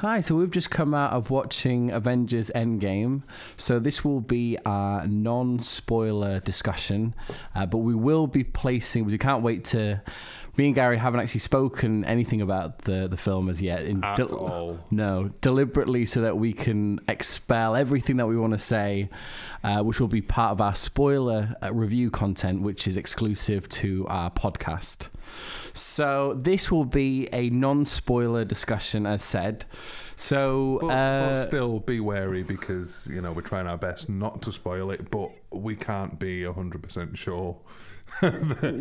Hi, so we've just come out of watching Avengers Endgame. So this will be our non-spoiler discussion, but we will be placing, we can't wait to, me and Gary haven't actually spoken anything about the film as yet. At all. No, deliberately so that we can expel everything that we want to say, which will be part of our spoiler review content, which is exclusive to our podcast. So this will be a non-spoiler discussion, as said. So, but still be wary because, you know, we're trying our best not to spoil it, but we can't be 100% sure.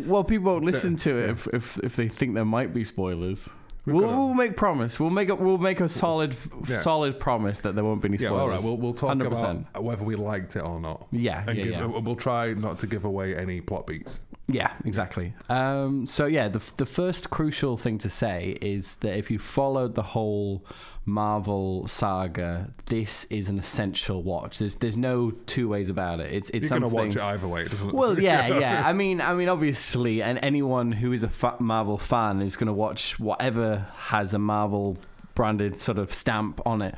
Well, people won't listen to it if they think there might be spoilers. We'll make promise. We'll make a solid promise that there won't be any spoilers. Yeah, all right. We'll talk 100%. about whether we liked it or not. Yeah. We'll try not to give away any plot beats. Yeah, exactly. The first crucial thing to say is that if you followed the whole Marvel saga, this is an essential watch. There's no two ways about it. It's You're something. Gonna watch it either way, doesn't it? Well, yeah. I mean, obviously, and anyone who is a Marvel fan is going to watch whatever has a Marvel branded sort of stamp on it,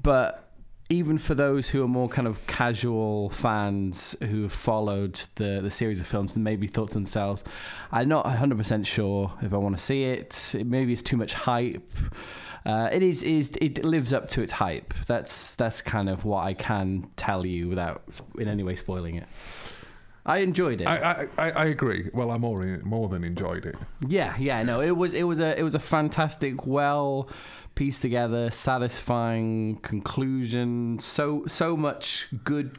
but. Even for those who are more kind of casual fans who have followed the series of films and maybe thought to themselves, I'm not 100% sure if I want to see it. Maybe it's too much hype. It lives up to its hype. That's kind of what I can tell you without in any way spoiling it. I enjoyed it. I agree. Well, I more than enjoyed it. Yeah. No, it was a fantastic, well pieced together, satisfying conclusion. So much good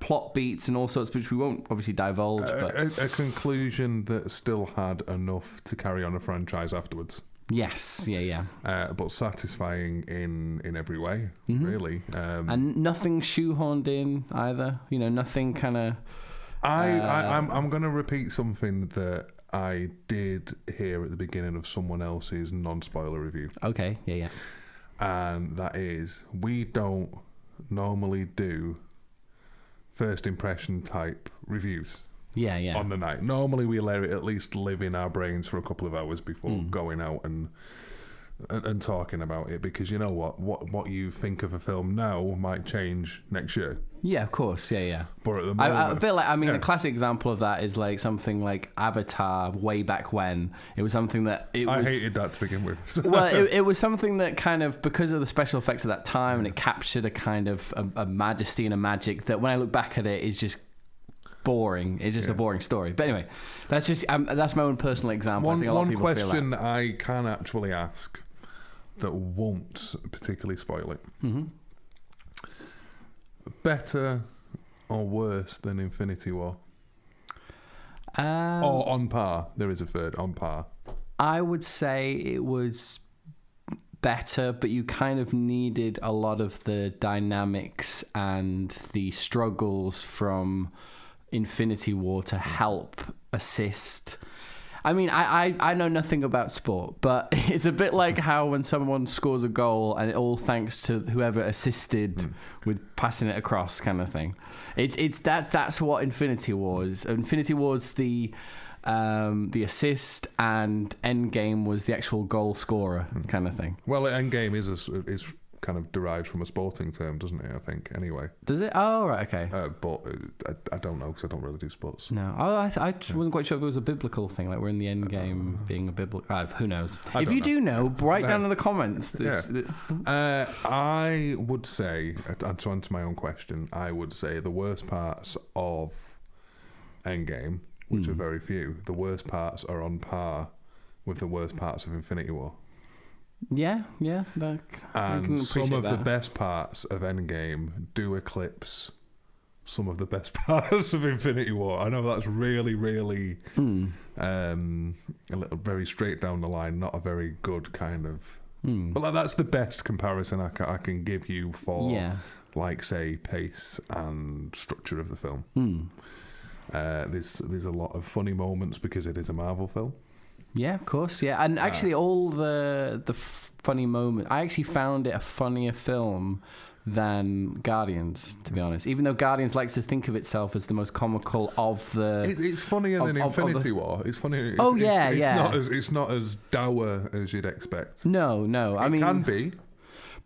plot beats and all sorts, which we won't obviously divulge. But a conclusion that still had enough to carry on a franchise afterwards. Yes, yeah. But satisfying in every way, really. And nothing shoehorned in either. You know, nothing kind of. I'm going to repeat something that I did hear at the beginning of someone else's non-spoiler review. Okay, yeah. And that is, we don't normally do first impression type reviews. Yeah. On the night. Normally we let it at least live in our brains for a couple of hours before going out and talking about it, because you know what you think of a film now might change next year. Yeah, of course. Yeah. But at the moment, a bit like, a classic example of that is like something like Avatar way back when. It was something that I hated that to begin with. Well, it was something that kind of, because of the special effects of that time, and it captured a kind of a majesty and a magic that when I look back at it is just boring. It's just a boring story. But anyway, that's my own personal example. I think a lot of people question feel that. I can actually ask that won't particularly spoil it. Mm-hmm. Better or worse than Infinity War? Or on par? There is a third, on par. I would say it was better, but you kind of needed a lot of the dynamics and the struggles from Infinity War to help assist. I mean, I know nothing about sport, but it's a bit like how when someone scores a goal and it all thanks to whoever assisted with passing it across, kind of thing. That's what Infinity War is. Infinity War's the assist, and Endgame was the actual goal scorer kind of thing. Well, Endgame is kind of derived from a sporting term, doesn't it? I think, anyway. Does it? Oh, right, okay. But I don't know because I don't really do sports. No, I wasn't quite sure if it was a biblical thing, like we're in the end game being a biblical. Who knows? If you do know, write down in the comments. I would say, to answer my own question, I would say the worst parts of Endgame, which are very few, the worst parts are on par with the worst parts of Infinity War. Yeah. And some of the best parts of Endgame do eclipse some of the best parts of Infinity War. I know that's really, really a little very straight down the line, not a very good kind of. But that's the best comparison I can give you for, like, say, pace and structure of the film. There's a lot of funny moments because it is a Marvel film. Yeah, of course. Yeah, and actually, all the funny moments, I actually found it a funnier film than Guardians, to be honest. Even though Guardians likes to think of itself as the most comical of the. It's funnier than Infinity War. It's funnier. It's It's not as dour as you'd expect. No. I mean, it can be.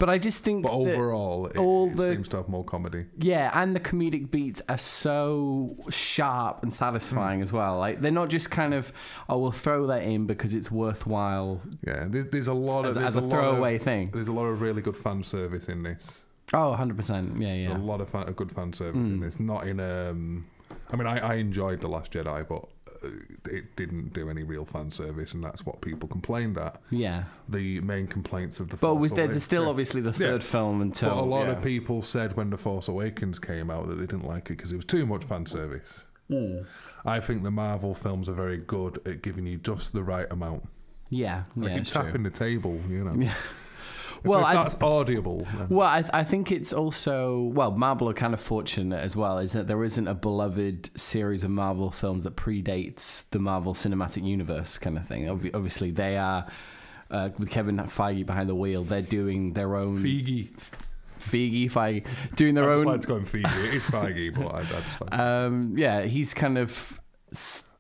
But I just think But overall, it seems to have more comedy. Yeah, and the comedic beats are so sharp and satisfying as well. Like, they're not just kind of, we'll throw that in because it's worthwhile. Yeah, there's a lot of... As a throwaway thing. There's a lot of really good fan service in this. Oh, 100%. Yeah. A lot of good fan service in this. Not in... I mean, I enjoyed The Last Jedi, but it didn't do any real fan service, and that's what people complained at. Yeah. The main complaints of The Force Awakens. But there's still obviously the third film until... But a lot of people said when The Force Awakens came out that they didn't like it because it was too much fan service. I think the Marvel films are very good at giving you just the right amount. Yeah, like it's tapping the table, you know. Yeah. So if that's audible. Well, I think it's also... Well, Marvel are kind of fortunate as well, is that there isn't a beloved series of Marvel films that predates the Marvel Cinematic Universe kind of thing. Obviously, they are, with Kevin Feige behind the wheel, they're doing their own... Feige, doing their own... I just like to call him Feige. It is Feige, but I just like yeah, he's kind of...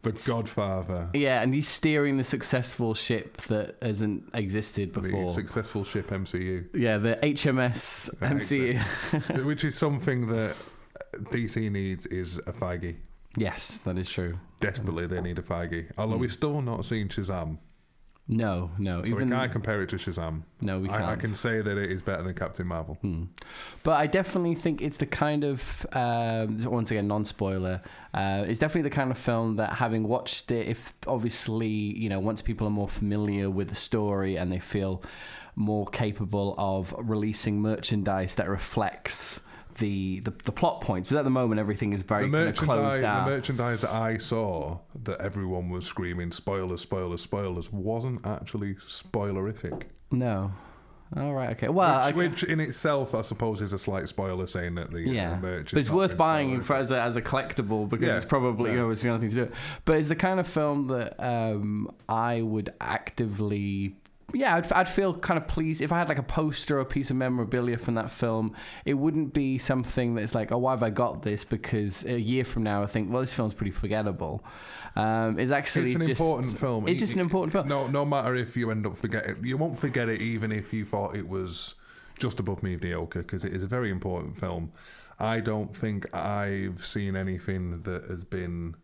The Godfather. Yeah, and he's steering the successful ship that hasn't existed before. The successful ship MCU. Yeah, the HMS MCU. Which is something that DC needs, is a Feige. Yes, that is true. Desperately, they need a Feige. Although we've still not seen Shazam. No. So we can't compare it to Shazam. No, we can't. I can say that it is better than Captain Marvel. But I definitely think it's the kind of, once again, non-spoiler, it's definitely the kind of film that, having watched it, if obviously, once people are more familiar with the story and they feel more capable of releasing merchandise that reflects the plot points, because at the moment everything is very kind of closed down. The merchandise that I saw that everyone was screaming spoilers wasn't actually spoilerific. No. All right. Okay. Well, which in itself, I suppose, is a slight spoiler, saying that the merch. But it's worth buying as a collectible because it's probably it's the only thing to do it. But it's the kind of film that I would actively. Yeah, I'd feel kind of pleased if I had like a poster or a piece of memorabilia from that film. It wouldn't be something that's like, why have I got this? Because a year from now I think, well, this film's pretty forgettable. It's an important film. It's just an important film. No matter if you end up forgetting, you won't forget it even if you thought it was just above mediocre, because it is a very important film. I don't think I've seen anything that has been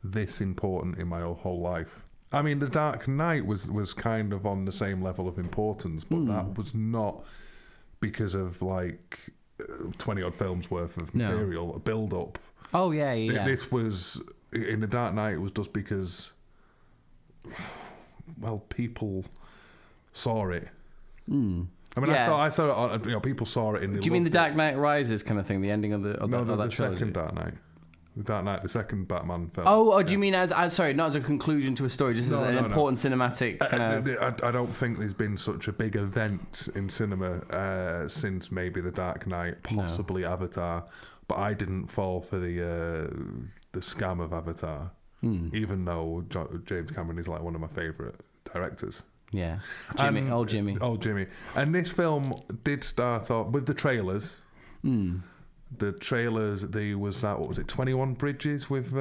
this important in my whole life. I mean, The Dark Knight was kind of on the same level of importance, but that was not because of like 20-odd films worth of material, a build-up. Oh, yeah. This was, in The Dark Knight, it was just because, well, people saw it. I mean, I saw it, people saw it in the... Do you mean The Dark Knight Rises kind of thing, the ending of that trilogy? Second Dark Knight. The Dark Knight, the second Batman film. Do you mean as sorry, not as a conclusion to a story, just as an important cinematic kind of... I don't think there's been such a big event in cinema since maybe The Dark Knight, possibly Avatar, but I didn't fall for the scam of Avatar, even though James Cameron is like one of my favourite directors. Yeah, old Jimmy. And this film did start off with the trailers. The trailers, there was that, 21 Bridges with...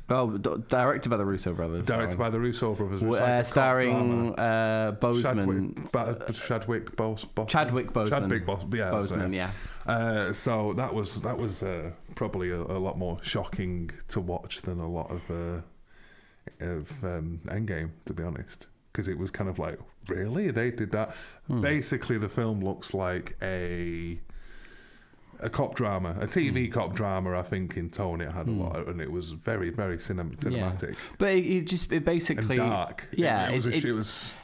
directed by the Russo brothers. Starring Boseman. Chadwick Boseman. Boseman, yeah. So that was probably a lot more shocking to watch than a lot of Endgame, to be honest. Because it was kind of like, really? They did that? Basically, the film looks like a cop drama, a TV cop drama. I think in tone it had a lot, and it was very, very cinematic. But it basically and dark. Yeah, it was.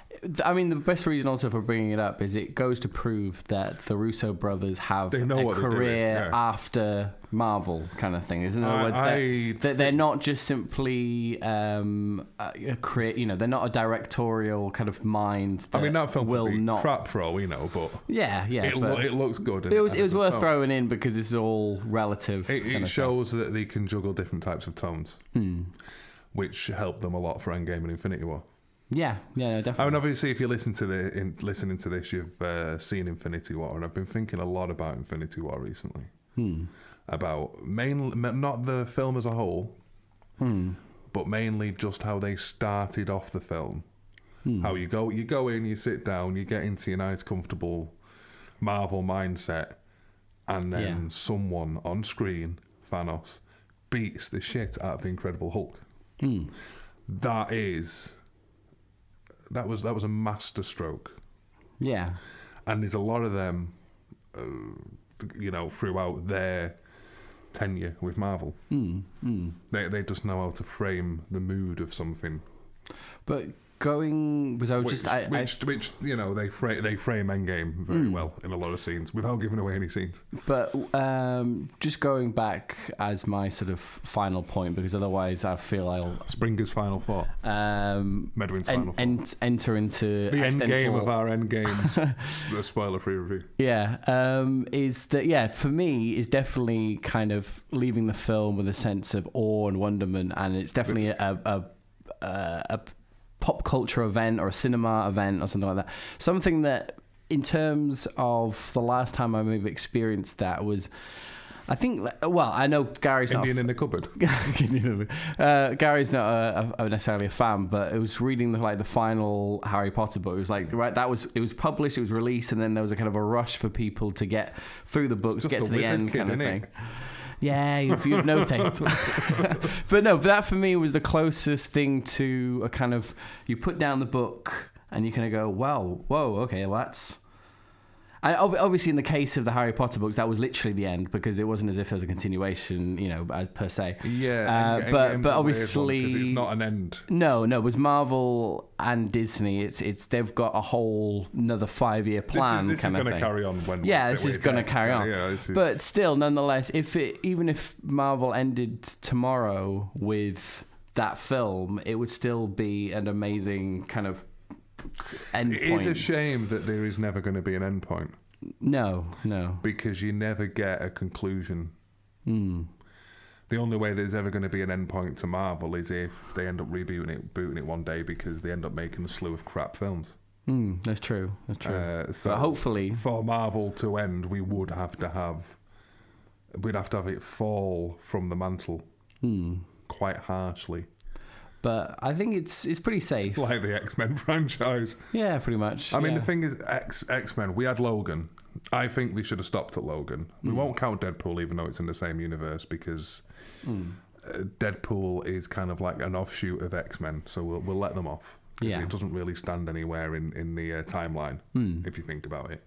I mean, the best reason also for bringing it up is it goes to prove that the Russo brothers have a career after Marvel kind of thing. In other words, they're not just simply they're not a directorial kind of mind. I mean, that film will not crap for all we know, but it looks good. It was worth throwing in because it's all relative. It shows that they can juggle different types of tones, which helped them a lot for Endgame and Infinity War. Yeah, definitely. I mean, obviously, if you're listening to this, you've seen Infinity War, and I've been thinking a lot about Infinity War recently. About not the film as a whole, but mainly just how they started off the film. How you go in, you sit down, you get into your nice, comfortable Marvel mindset, and then someone on screen, Thanos, beats the shit out of the Incredible Hulk. That was a masterstroke. Yeah. And there's a lot of them, throughout their tenure with Marvel. They just know how to frame the mood of something. But going, because I was which they frame Endgame very well in a lot of scenes without giving away any scenes. But just going back as my sort of final point, because otherwise I feel I'll Springer's final thought. Medwin's final thought. Enter into the end game of our Endgame spoiler-free review. Yeah, is that for me is definitely kind of leaving the film with a sense of awe and wonderment, and it's definitely a pop culture event or a cinema event or something like that. Something that, in terms of the last time I maybe experienced that, was, I think, I know Gary's Indian in the cupboard. Gary's not necessarily a fan, but it was reading the final Harry Potter book. It was like, right, it was published, it was released, and then there was a kind of a rush for people to get through the books, get to the end kind of thing. Yeah, you've noticed. But that for me was the closest thing to a kind of, you put down the book and you kind of go, wow, whoa, okay, well that's... Obviously, in the case of the Harry Potter books, that was literally the end, because it wasn't as if there was a continuation, per se. Yeah, but obviously, it's not an end. No, it was Marvel and Disney. It's they've got a whole another 5-year plan. This is going to carry on when. Yeah, this is going to carry on. But still, nonetheless, even if Marvel ended tomorrow with that film, it would still be an amazing kind of end point. It is a shame that there is never going to be an end point. No. Because you never get a conclusion. The only way there's ever going to be an end point to Marvel is if they end up booting it one day, because they end up making a slew of crap films. That's true. So but hopefully, for Marvel to end, we'd have to have it fall from the mantle quite harshly. But I think it's pretty safe. Like the X-Men franchise. Yeah, pretty much. I mean, the thing is, X-Men, we had Logan. I think they should have stopped at Logan. We won't count Deadpool, even though it's in the same universe, because Deadpool is kind of like an offshoot of X-Men, so we'll let them off. Because it doesn't really stand anywhere in the timeline, if you think about it.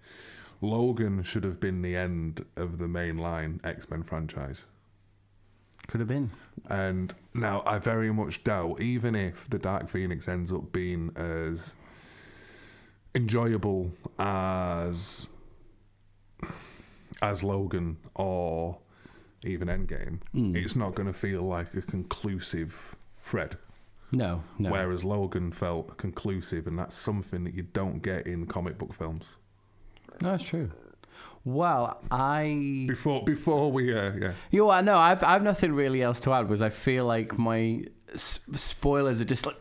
Logan should have been the end of the mainline X-Men franchise. Could have been. And now I very much doubt, even if the Dark Phoenix ends up being as enjoyable as Logan or even Endgame, it's not going to feel like a conclusive thread. No. Whereas Logan felt conclusive, and that's something that you don't get in comic book films. No, that's true. Well, before we no, I've nothing really else to add, because I feel like my spoilers are just like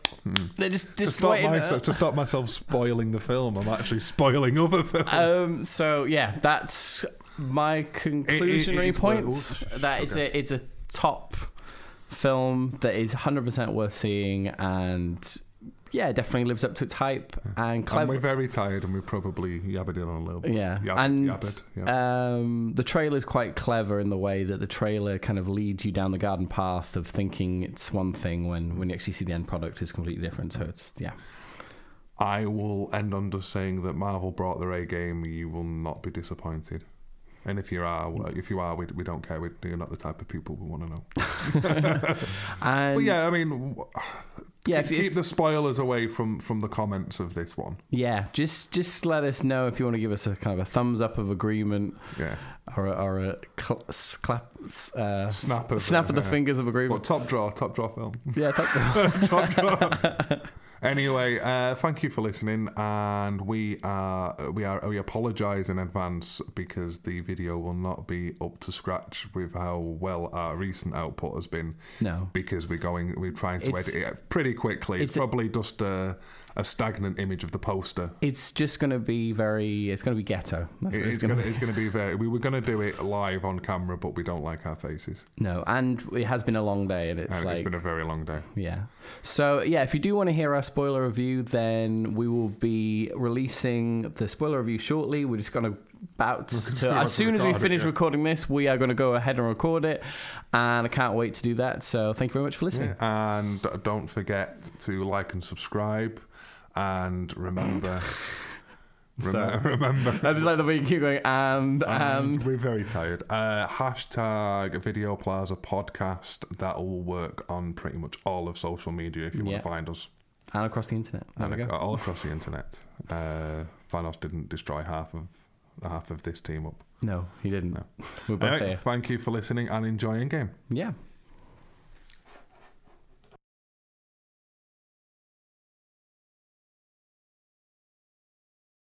they're just to stop myself spoiling the film. I'm actually spoiling other films. So yeah, that's my conclusionary point. It's a top film that is 100% worth seeing, and yeah, it definitely lives up to its hype and clever. And we're very tired, and we probably yabbed it on a little bit. Yeah, the trailer's quite clever in the way that the trailer kind of leads you down the garden path of thinking it's one thing when you actually see the end product is completely different. So it's I will end on just saying that Marvel brought their A game. You will not be disappointed. And if you are, we don't care. You're not the type of people we want to know. But yeah, I mean, keep the spoilers away from the comments of this one. Yeah, just let us know if you want to give us a kind of a thumbs up of agreement. Yeah. Or a snap of the fingers of agreement. Well, top draw film. Yeah, top draw. Anyway, thank you for listening, and we apologise in advance because the video will not be up to scratch with how well our recent output has been. No, because we're trying to edit it pretty pretty quickly. It's probably just a stagnant image of the poster. It's just going to be it's going to be ghetto. It's going to be very... We were going to do it live on camera, but we don't like our faces. No, and it has been a long day, and it's been a very long day. Yeah. So, yeah, if you do want to hear our spoiler review, then we will be releasing the spoiler review shortly. We're just going to... as soon as we finish recording this, we are going to go ahead and record it, and I can't wait to do that. So thank you very much for listening. Yeah. And don't forget to like and subscribe, and remember I just like the way you keep going and we're very tired. Hashtag Video Plaza Podcast. That will work on pretty much all of social media if you want to find us, and across the internet. All across the internet. Thanos didn't destroy half of this team up. No, he didn't. No. We're both there. Thank you for listening and enjoying game. Yeah.